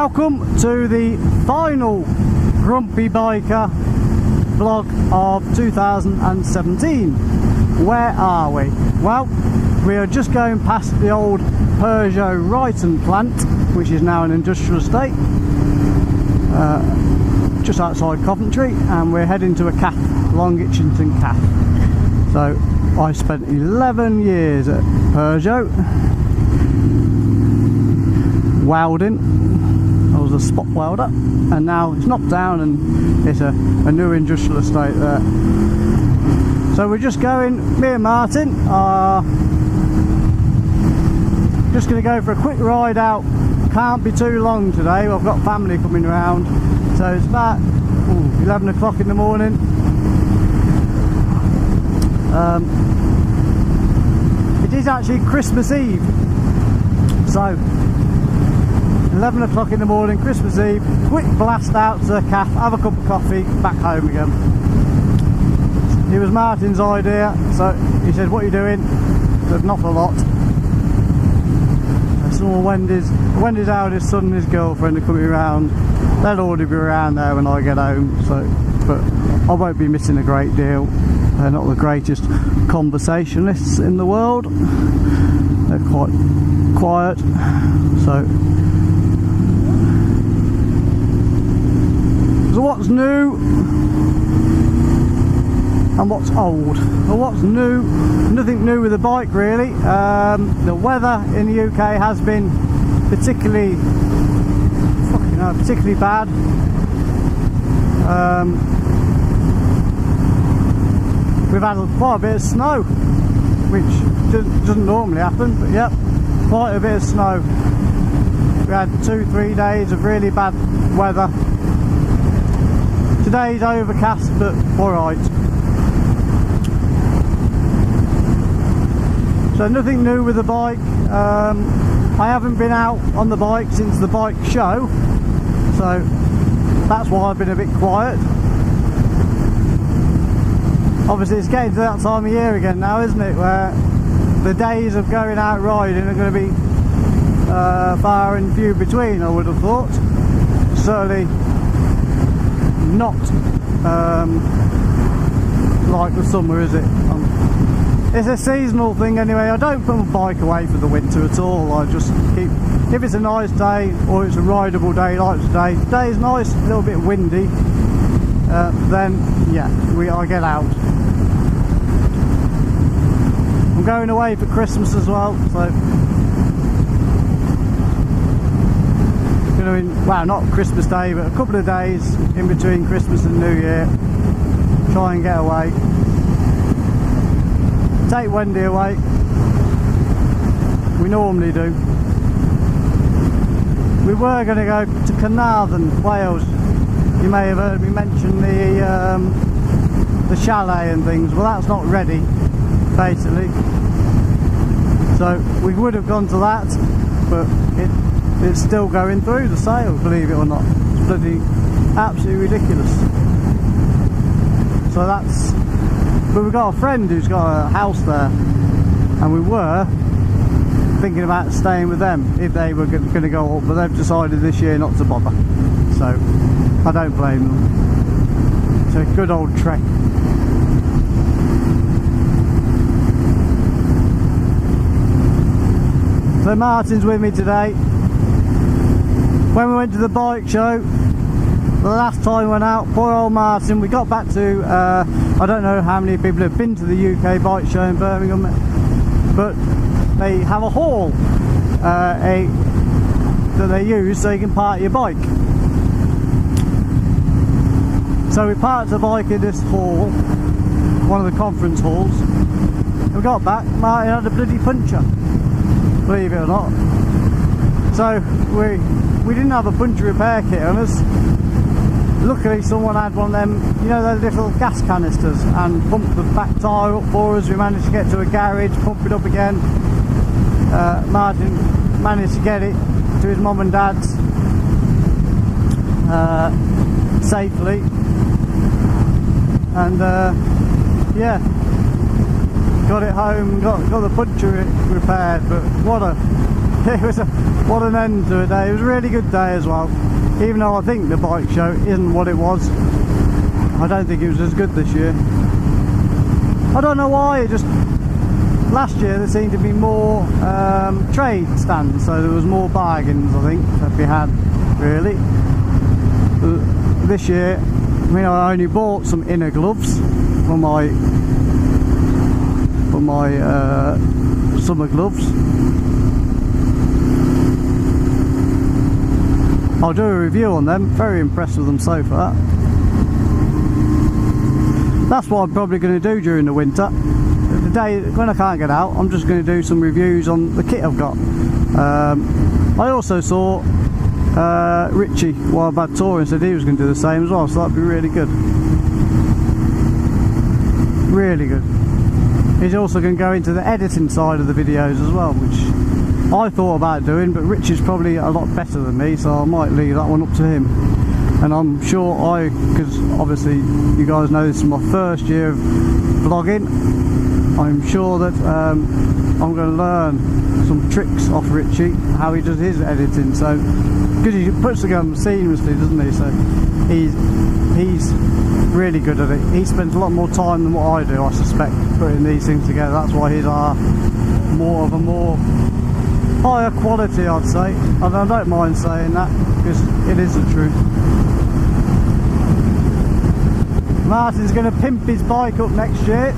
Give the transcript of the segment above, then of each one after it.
Welcome to the final Grumpy Biker vlog of 2017. Where are we? Well, we are just going past the old Peugeot Ryton plant, which is now an industrial estate, just outside Coventry, and we're heading to a cafe, Long Itchington Cafe. So I spent 11 years at Peugeot welding. I was a spot welder, and now it's knocked down and it's a new industrial estate there. So we're just going, me and Martin are just going to go for a quick ride out. Can't be too long today, I've got family coming around, so it's about 11 o'clock in the morning. It is actually Christmas Eve, so 11 o'clock in the morning, Christmas Eve, quick blast out to the cafe, have a cup of coffee, back home again. It was Martin's idea, so he said, "What are you doing?" I said, "Not a lot." I saw Wendy's eldest son and his girlfriend are coming around. They'll already be around there when I get home, so, but I won't be missing a great deal. They're not the greatest conversationalists in the world. They're quite quiet, so what's new and what's old? Well, what's new? Nothing new with the bike really. The weather in the UK has been particularly bad. We've had quite a bit of snow, which doesn't normally happen, but yep, quite a bit of snow. We had 2-3 days of really bad weather. Today's overcast, but alright. So nothing new with the bike. I haven't been out on the bike since the bike show, so that's why I've been a bit quiet. Obviously it's getting to that time of year again now, isn't it, where the days of going out riding are going to be far and few between, I would have thought. Certainly not like the summer, is it? It's a seasonal thing anyway. I don't put my bike away for the winter at all. I just keep, if it's a nice day or it's a rideable day like today, today's nice, a little bit windy, then yeah, I get out. I'm going away for Christmas as well, so well, not Christmas Day, but a couple of days in between Christmas and New Year. Try and get away. Take Wendy away. We normally do. We were going to go to Carnarvon, Wales. You may have heard me mention the chalet and things. Well, that's not ready, basically. So we would have gone to that, but it's still going through the sale, believe it or not. It's bloody absolutely ridiculous. So that's, but we've got a friend who's got a house there, and we were thinking about staying with them if they were going to go up, but they've decided this year not to bother. So I don't blame them. It's a good old trek. So Martin's with me today. When we went to the bike show, the last time we went out, poor old Martin, we got back to, I don't know how many people have been to the UK bike show in Birmingham, but they have a hall that they use so you can park your bike. So we parked the bike in this hall, one of the conference halls, and we got back, Martin had a bloody puncture, believe it or not. So we didn't have a puncture repair kit on us. Luckily someone had one of them, you know, those little gas canisters, and pumped the back tyre up for us. We managed to get to a garage, pump it up again. Martin managed to get it to his mum and dad's safely, and yeah, got it home, got the puncture repaired. But what a it was what an end to a day. It was a really good day as well, even though I think the bike show isn't what it was. I don't think it was as good this year. I don't know why. It just, last year there seemed to be more trade stands, so there was more bargains, I think, that we had really. This year, I mean, I only bought some inner gloves for my summer gloves. I'll do a review on them. Very impressed with them so far. That's what I'm probably going to do during the winter. The day when I can't get out, I'm just going to do some reviews on the kit I've got. I also saw Richie while Bad Touring said he was going to do the same as well, so that'd be really good. Really good. He's also going to go into the editing side of the videos as well, which I thought about doing, but Richie's probably a lot better than me, so I might leave that one up to him. And I'm sure because obviously you guys know this is my first year of vlogging, I'm sure that I'm going to learn some tricks off Richie, how he does his editing. So, because he puts together seamlessly, doesn't he? So he's really good at it. He spends a lot more time than what I do, I suspect, putting these things together. That's why his are more higher quality, I'd say. And I don't mind saying that, because it is the truth. Martin's going to pimp his bike up next year.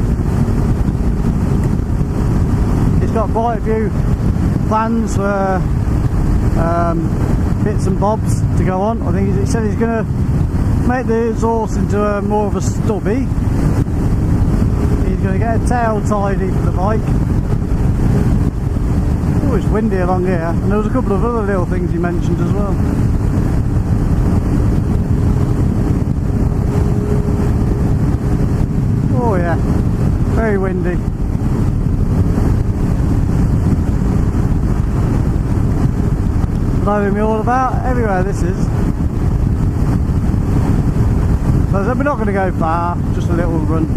He's got quite a few plans for bits and bobs to go on. I think he said he's going to make the exhaust into more of a stubby. He's going to get a tail tidy for the bike. Oh, it's windy along here, and there was a couple of other little things he mentioned as well. Oh yeah, very windy. Blowing me all about everywhere this is. So we're not going to go far, just a little run.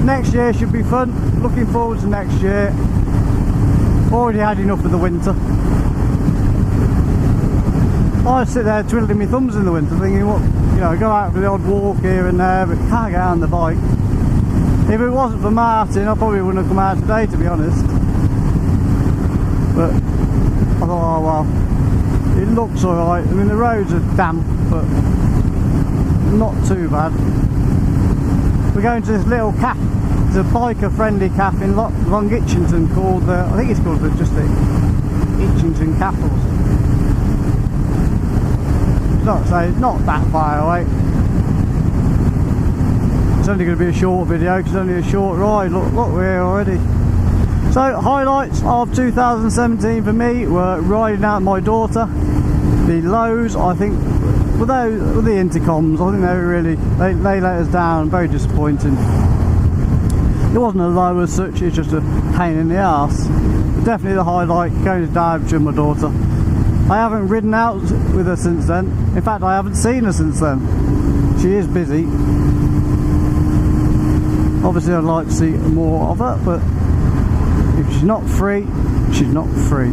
Next year should be fun. Looking forward to next year. Already had enough of the winter. I sit there twiddling my thumbs in the winter thinking, what, you know, go out for the odd walk here and there, but can't get out on the bike. If it wasn't for Martin, I probably wouldn't have come out today, to be honest. But I thought, oh well, it looks alright. I mean, the roads are damp, but not too bad. We're going to this little cafe. It's a biker friendly cafe in Long Itchington called, I think it's called just the Itchington Cafe or something. It's not that far away. It's only going to be a short video because it's only a short ride. Look, we're here already. So, highlights of 2017 for me were riding out my daughter. The lows, I think, with the intercoms, I think they were really, they let us down, very disappointing. It wasn't a low as such, it's just a pain in the arse. But definitely the highlight, going to Derbyshire with my daughter. I haven't ridden out with her since then. In fact, I haven't seen her since then. She is busy. Obviously I'd like to see more of her, but if she's not free, she's not free.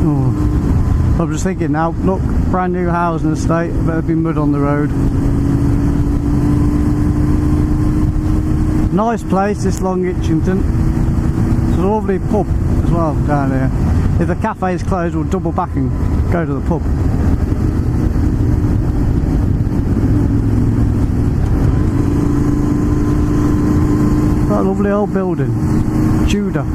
Oh. I'm just thinking now, look, brand new housing estate, better be mud on the road. Nice place, this Long Itchington. It's a lovely pub as well down here. If the cafe is closed, we'll double back and go to the pub. That lovely old building, Tudor.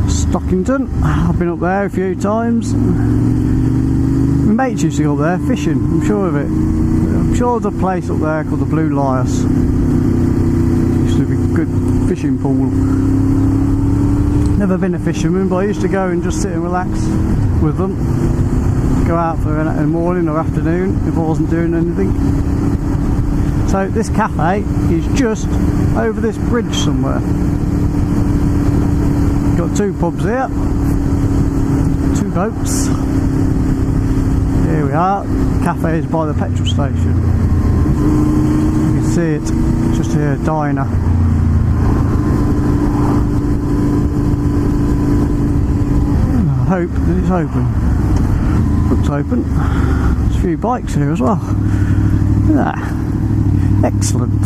Stockington, I've been up there a few times. My mates used to go up there fishing, I'm sure of it. I'm sure there's a place up there called the Blue Lias. Used to be a good fishing pool. Never been a fisherman, but I used to go and just sit and relax with them. Go out for in the morning or afternoon if I wasn't doing anything. So this cafe is just over this bridge somewhere. Got two pubs here, two boats. Here we are, cafe is by the petrol station. You can see it, just here, diner. I hope that it's open. Looks open. There's a few bikes here as well. Look at that. Excellent.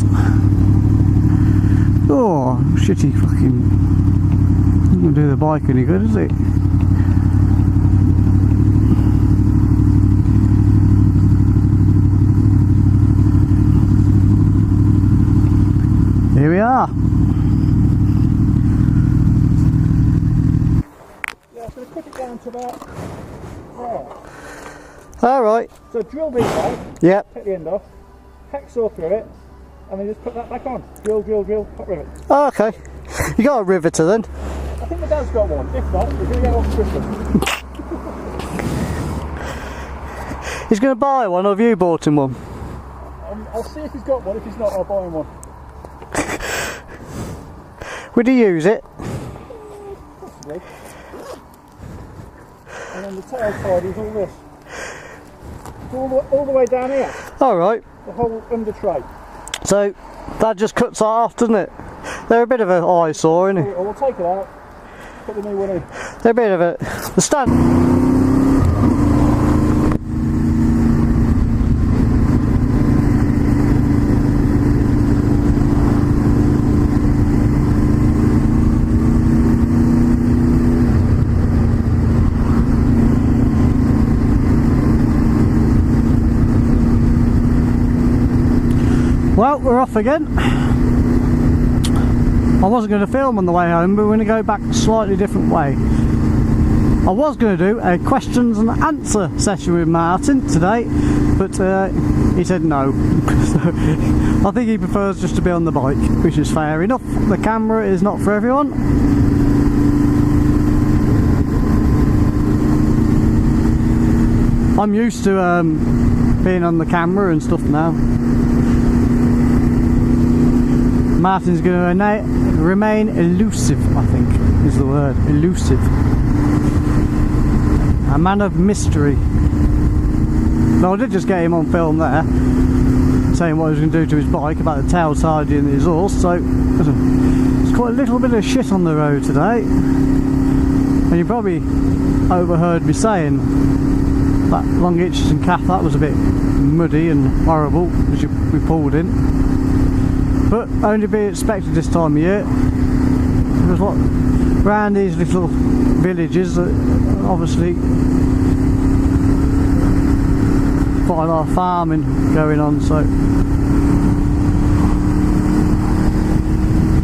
Oh, shitty fucking. Not gonna do the bike any good, is it? Here we are. Yeah, so put it down to about there. Alright. So drill these out, Yep. take the end off, hacksaw through it, and then just put that back on. Drill, hot rivet. Oh, okay. You got a riveter then? I think my dad's got one. If not, we're going to get one for Christmas. He's going to buy one, or have you bought him one? I'll see if he's got one. If he's not, I'll buy him one. Would he use it? Possibly. And then the tail side is all this. It's all the way down here. Alright. The whole under tray. So, that just cuts that off, doesn't it? They're a bit of an eyesore, innit? We'll take it out, put the new one in. They're a bit of a... The stand... Well, we're off again. I wasn't going to film on the way home, but we're going to go back a slightly different way. I was going to do a questions and answer session with Martin today, but he said no. So I think he prefers just to be on the bike, which is fair enough. The camera is not for everyone. I'm used to being on the camera and stuff now. Martin's going to remain elusive, I think is the word, elusive. A man of mystery. No, I did just get him on film there, saying what he was going to do to his bike about the tail tidying the exhaust, so there's quite a little bit of shit on the road today. And you probably overheard me saying that Long Itches Calf, that was a bit muddy and horrible as we pulled in. But only be expected this time of year. There's what around these little villages that obviously quite a lot of farming going on, so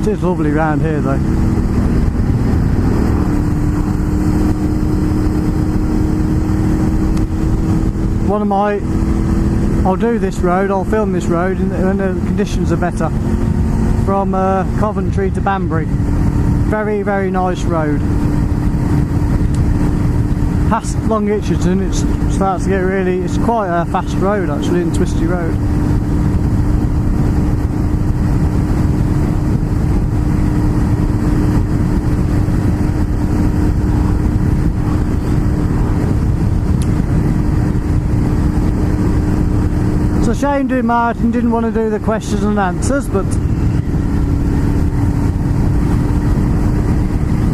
it is lovely round here though. One of my I'll do this road, I'll film this road when the conditions are better, from Coventry to Banbury. Very, very nice road. Past Long Itcherton it starts to get really, it's quite a fast road actually, and twisty road. It's a shame Martin didn't want to do the questions and answers, but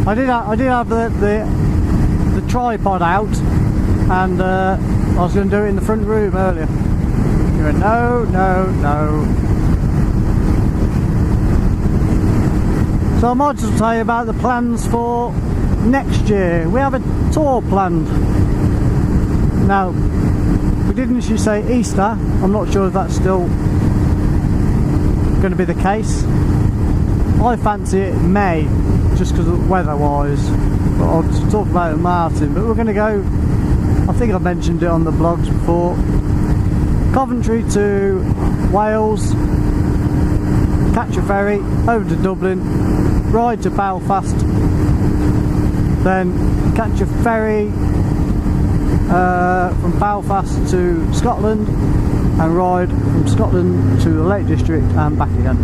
I did have the tripod out, and I was going to do it in the front room earlier. He went, no. So I might just tell you about the plans for next year. We have a tour planned. Now, we did initially say Easter. I'm not sure if that's still going to be the case. I fancy it May, just because of weather-wise. But I'll talk about it with Martin. But we're going to go, I think I mentioned it on the blogs before, Coventry to Wales, catch a ferry over to Dublin, ride to Belfast, then catch a ferry from Belfast to Scotland and ride from Scotland to the Lake District and back again.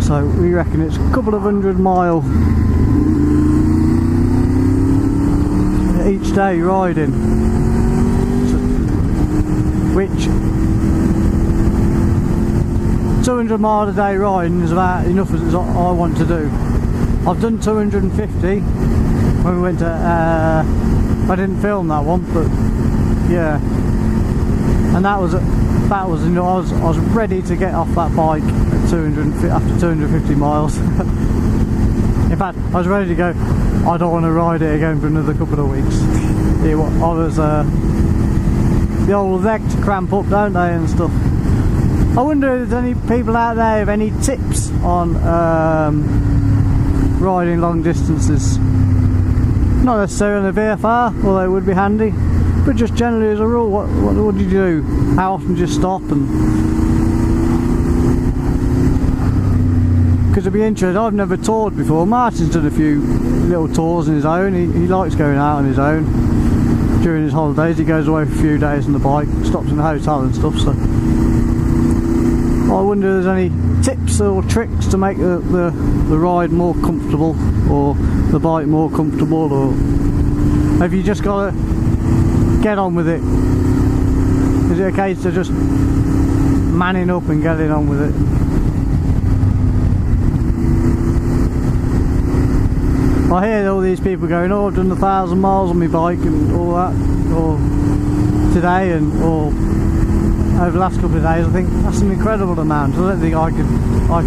So we reckon it's a couple of 100 miles each day riding. which 200 mile a day riding is about enough as I want to do. I've done 250 when we went to, I didn't film that one, but yeah, and that was you know, I was ready to get off that bike at 250 after 250 miles. In fact, I was ready to go. I don't want to ride it again for another couple of weeks. I was the old legs cramp up, don't they, and stuff. I wonder if there's any people out there with any tips on riding long distances. Not necessarily on the VFR, although it would be handy, but just generally as a rule, what do you do? How often do you stop? And because it'd be interesting. I've never toured before. Martin's done a few little tours on his own. He likes going out on his own during his holidays. He goes away for a few days on the bike, stops in the hotel and stuff. So I wonder if there's any tips or tricks to make the ride more comfortable, or the bike more comfortable, or have you just got to get on with it? Is it a case of just manning up and getting on with it? I hear all these people going, oh, I've done 1,000 miles on my bike and all that, or today, or over the last couple of days. I think that's an incredible amount. I don't think I could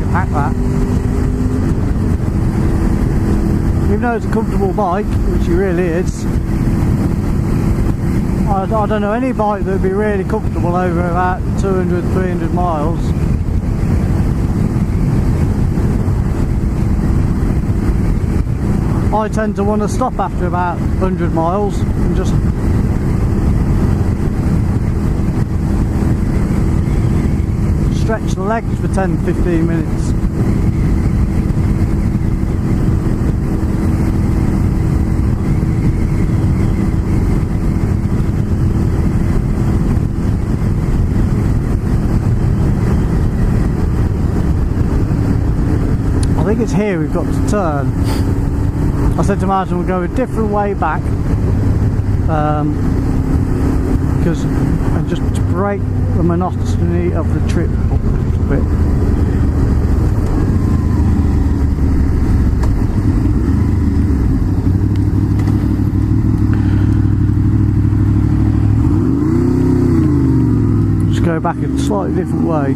hack that. Even though it's a comfortable bike, which it really is, I don't know any bike that would be really comfortable over about 200, 300 miles. I tend to want to stop after about 100 miles and just stretch the legs for 10-15 minutes. I think it's here we've got to turn. I said to Martin we'll go a different way back, because and just to break the monotony of the trip up a little bit. Just go back a slightly different way.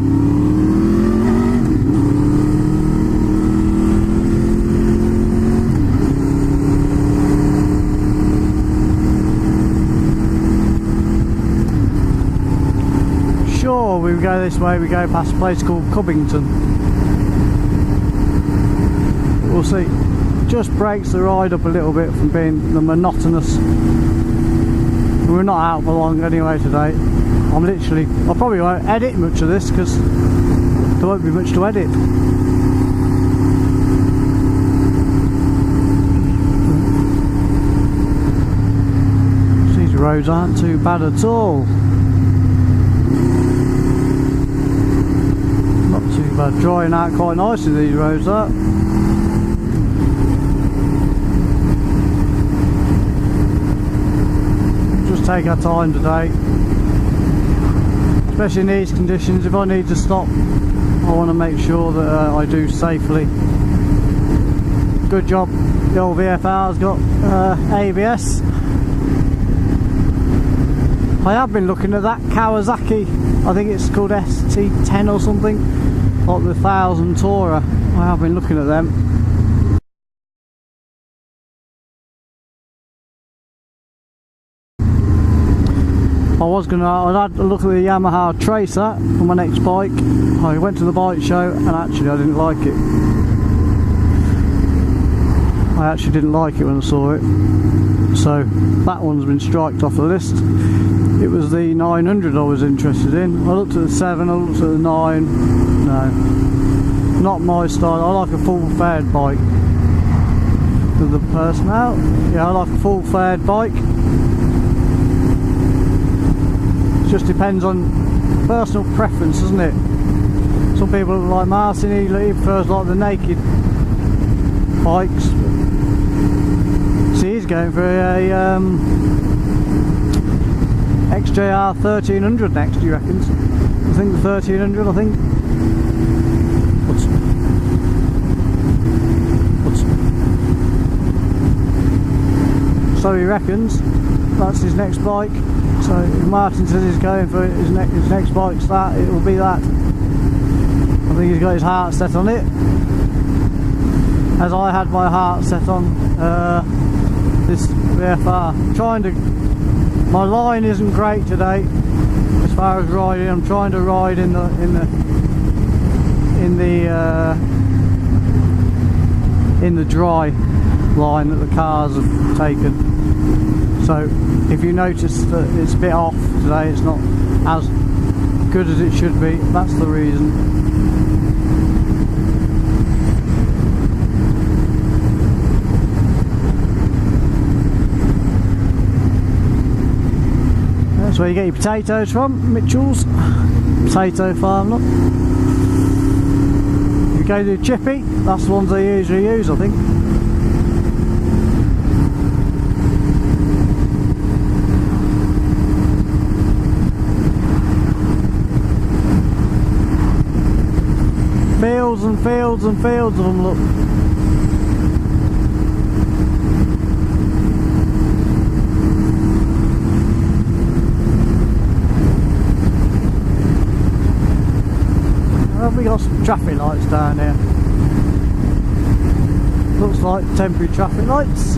We go this way, we go past a place called Cubbington. We'll see. Just breaks the ride up a little bit from being the monotonous. We're not out for long anyway today. I probably won't edit much of this because there won't be much to edit. These roads aren't too bad at all. Drying out quite nicely, these roads are. Just take our time today, especially in these conditions. If I need to stop, I want to make sure that I do safely. Good job the old VFR's got ABS. I have been looking at that Kawasaki, I think it's called ST10 or something, like the 1000 Tourer. I have been looking at them. I'd had a look at the Yamaha Tracer for my next bike. I went to the bike show and actually I didn't like it. I actually didn't like it when I saw it. So that one's been striked off the list. It was the 900 I was interested in. I looked at the 7, I looked at the 9. No, not my style. I like a full-fared bike. The person out? Yeah, I like a full-fared bike. It just depends on personal preference, doesn't it? Some people like Martin, he prefers like the naked bikes. See, he's going for a XJR 1300 next, he reckons. I think 1300, I think. So he reckons that's his next bike. So if Martin says he's going for his next bike's that, it will be that. I think he's got his heart set on it, as I had my heart set on this VFR. My line isn't great today as far as riding. I'm trying to ride in the dry line that the cars have taken. So if you notice that it's a bit off today, it's not as good as it should be, that's the reason. That's where you get your potatoes from, Mitchell's potato farm. Look. If you go to Chippy, that's the ones they usually use, I think. Fields and fields and fields of them, look. Have we got some traffic lights down here? Looks like temporary traffic lights.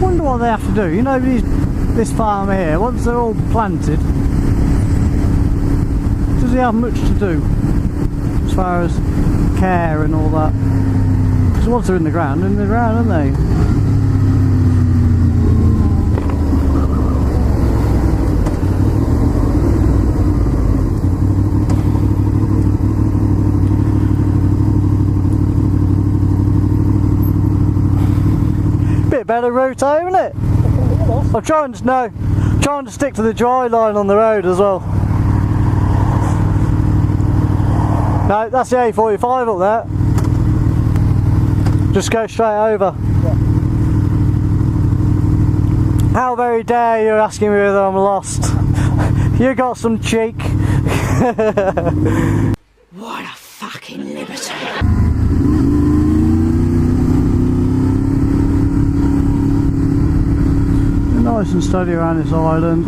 Wonder what they have to do. You know, this farm here, once they're all planted, does he have much to do as far as care and all that? Because once they're in the ground, aren't they? Better route home, isn't it? I'm trying to stick to the dry line on the road as well. No, that's the A45 up there. Just go straight over. Yeah. How very dare you asking me whether I'm lost? You got some cheek. What a fucking liberty. Nice and steady around this island.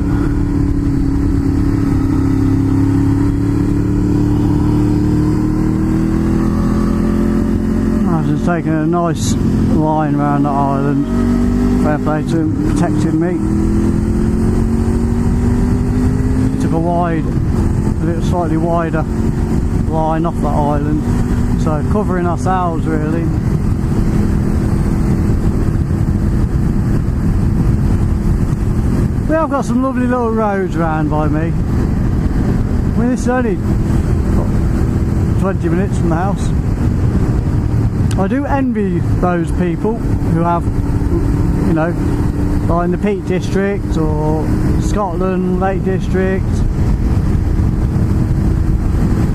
Martin's taking a nice line around the island. Fair play to him, protecting me. He took a little slightly wider line off that island, so covering ourselves really. We have got some lovely little roads round by me. I mean, this is only 20 minutes from the house. I do envy those people who have, you know, like in the Peak District or Scotland, Lake District,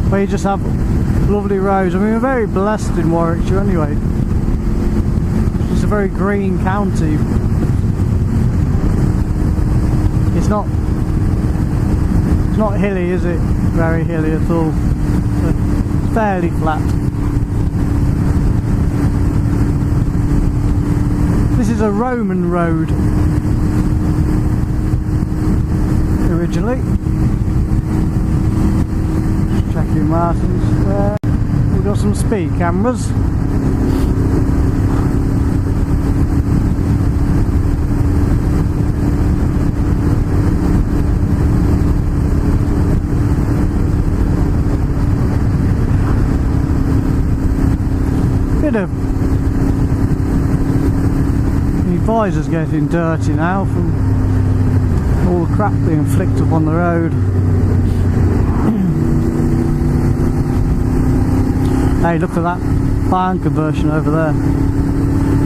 where you just have lovely roads. I mean, we're very blessed in Warwickshire anyway. It's a very green county. It's not hilly, is it? Very hilly at all. It's fairly flat. This is a Roman road originally. Just checking Martin's there. We've got some speed cameras. The visor's getting dirty now from all the crap being flicked up on the road. Hey, look at that barn conversion over there.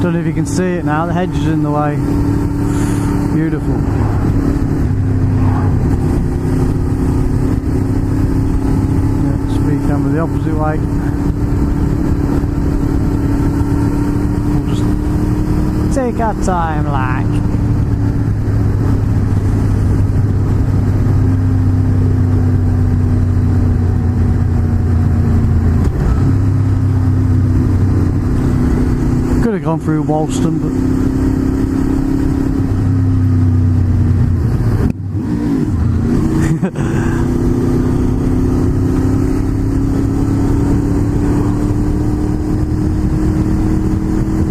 Don't know if you can see it now, the hedge is in the way. Beautiful. Yeah, speed camera the opposite way. Take our time, like. Could have gone through Walston, but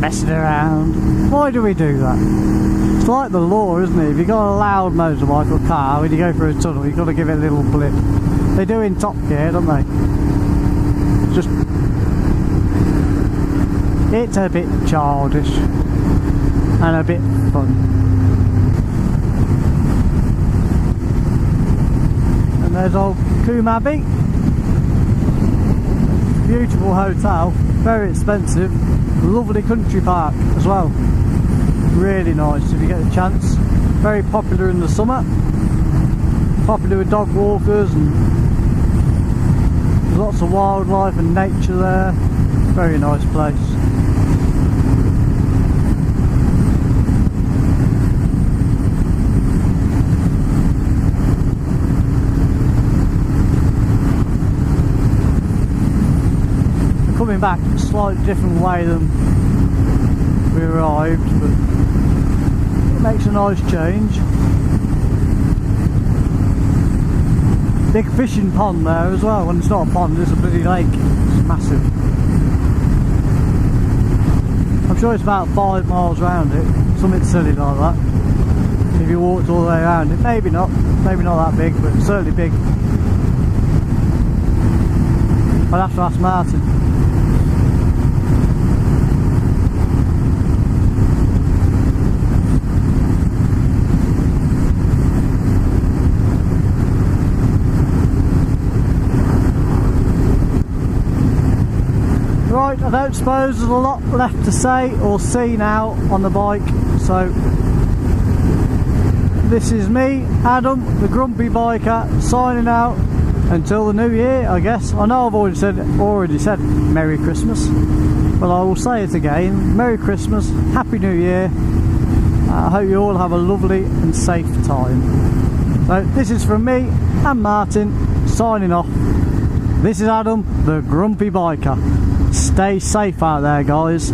messing around. Why do we do that? It's like the law, isn't it? If you've got a loud motorbike or car, when you go through a tunnel, you've got to give it a little blip. They do in Top Gear, don't they? Just, it's a bit childish and a bit fun. And there's old Coombe Abbey. Beautiful hotel, very expensive. Lovely country park as well. Really nice if you get a chance. Very popular in the summer. Popular with dog walkers, and there's lots of wildlife and nature there. Very nice place. Coming back a slightly different way than we arrived, but it makes a nice change. Big fishing pond there as well. When it's not a pond, it's a bloody lake. It's massive. I'm sure it's about 5 miles around it, something silly like that. If you walked all the way around it, maybe not that big, but certainly big. I'd have to ask Martin. Right, I don't suppose there's a lot left to say or see now on the bike, so this is me, Adam, the Grumpy Biker, signing out until the new year, I guess. I know I've already said Merry Christmas, but I will say it again. Merry Christmas, Happy New Year. I hope you all have a lovely and safe time. So this is from me and Martin, signing off. This is Adam, the Grumpy Biker. Stay safe out there, guys.